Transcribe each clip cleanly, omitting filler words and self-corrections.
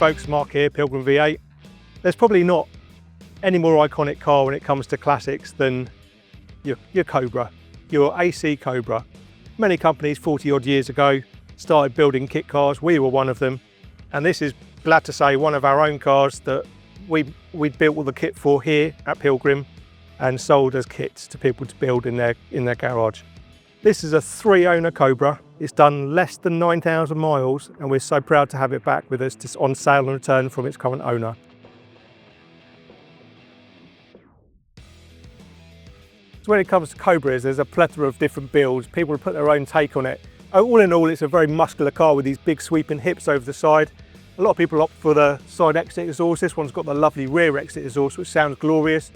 folks, Mark here, Pilgrim V8. There's probably not any more iconic car when it comes to classics than your Cobra, your AC Cobra. Many companies 40 odd years ago started building kit cars. We were one of them, and this is, glad to say, one of our own cars that we built all the kit for here at Pilgrim and sold as kits to people to build in their garage. This is a 3-owner Cobra. It's done less than 9,000 miles, and we're so proud to have it back with us just on sale and return from its current owner. So when it comes to Cobras, there's a plethora of different builds. People put their own take on it. All in all, it's a very muscular car with these big sweeping hips over the side. A lot of people opt for the side exit exhaust. This one's got the lovely rear exit exhaust, which sounds glorious.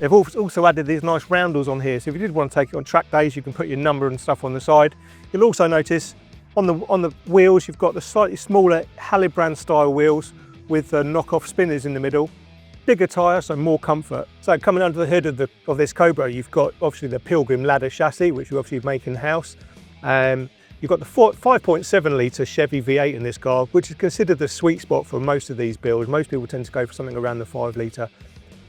They've also added these nice roundels on here, so if you did want to take it on track days, you can put your number and stuff on the side. You'll also notice on the wheels, you've got the slightly smaller Halibrand style wheels with knockoff spinners in the middle. Bigger tyre, so more comfort. So coming under the hood of this Cobra, you've got obviously the Pilgrim ladder chassis, which you obviously make in-house. You've got the 5.7 litre Chevy V8 in this car, which is considered the sweet spot for most of these builds. Most people tend to go for something around the 5 litre.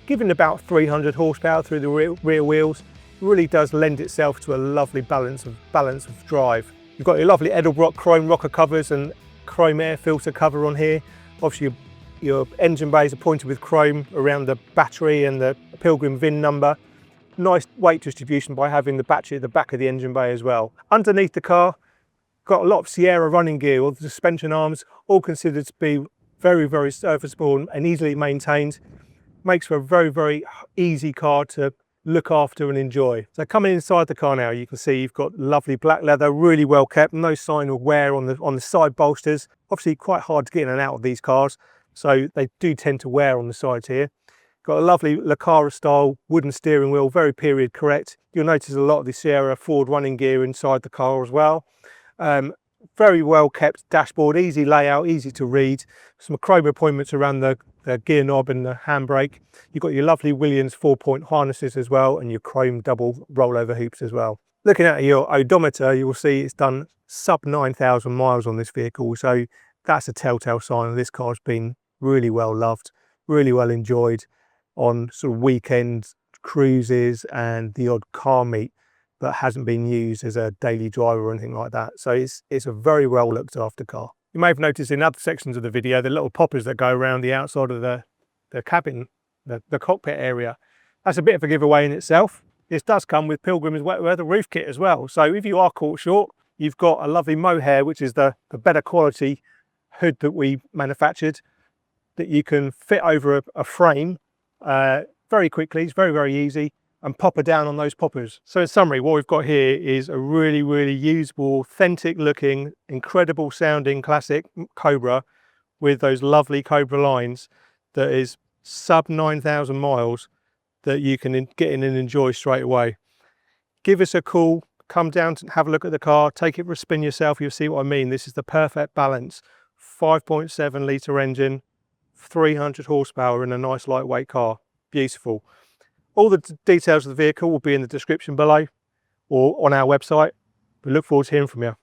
Given about 300 horsepower through the rear wheels, it really does lend itself to a lovely balance of drive. You've got your lovely Edelbrock chrome rocker covers and chrome air filter cover on here. Obviously your engine bays are pointed with chrome around the battery and the Pilgrim VIN number. Nice weight distribution by having the battery at the back of the engine bay as well. Underneath the car, got a lot of Sierra running gear, all the suspension arms, all considered to be very, very serviceable and easily maintained. Makes for a very, very easy car to look after and enjoy. So coming inside the car now, you can see you've got lovely black leather, really well kept, no sign of wear on the side bolsters. Obviously quite hard to get in and out of these cars, so they do tend to wear on the sides here. Got a lovely Lucara style wooden steering wheel, very period correct. You'll notice a lot of the Sierra Ford running gear inside the car as well. Very well kept dashboard, easy layout, easy to read. Some chrome appointments around the gear knob and the handbrake. You've got your lovely Williams 4-point harnesses as well, and your chrome double rollover hoops as well. Looking at your odometer, you will see it's done sub 9,000 miles on this vehicle, so that's a telltale sign that this car's been really well loved, really well enjoyed on sort of weekend cruises and the odd car meet that hasn't been used as a daily driver or anything like that. So it's a very well looked after car. You may have noticed in other sections of the video, the little poppers that go around the outside of the cabin, the cockpit area. That's a bit of a giveaway in itself. This does come with Pilgrim's wet weather roof kit as well. So if you are caught short, you've got a lovely mohair, which is the better quality hood that we manufactured, that you can fit over a frame very quickly. It's very, very easy, and popper down on those poppers. So in summary, what we've got here is a really, really usable, authentic looking, incredible sounding classic Cobra with those lovely Cobra lines that is sub 9,000 miles that you can get in and enjoy straight away. Give us a call, come down to have a look at the car, take it for a spin yourself, you'll see what I mean. This is the perfect balance. 5.7 litre engine, 300 horsepower in a nice lightweight car. Beautiful. All the details of the vehicle will be in the description below or on our website. We look forward to hearing from you.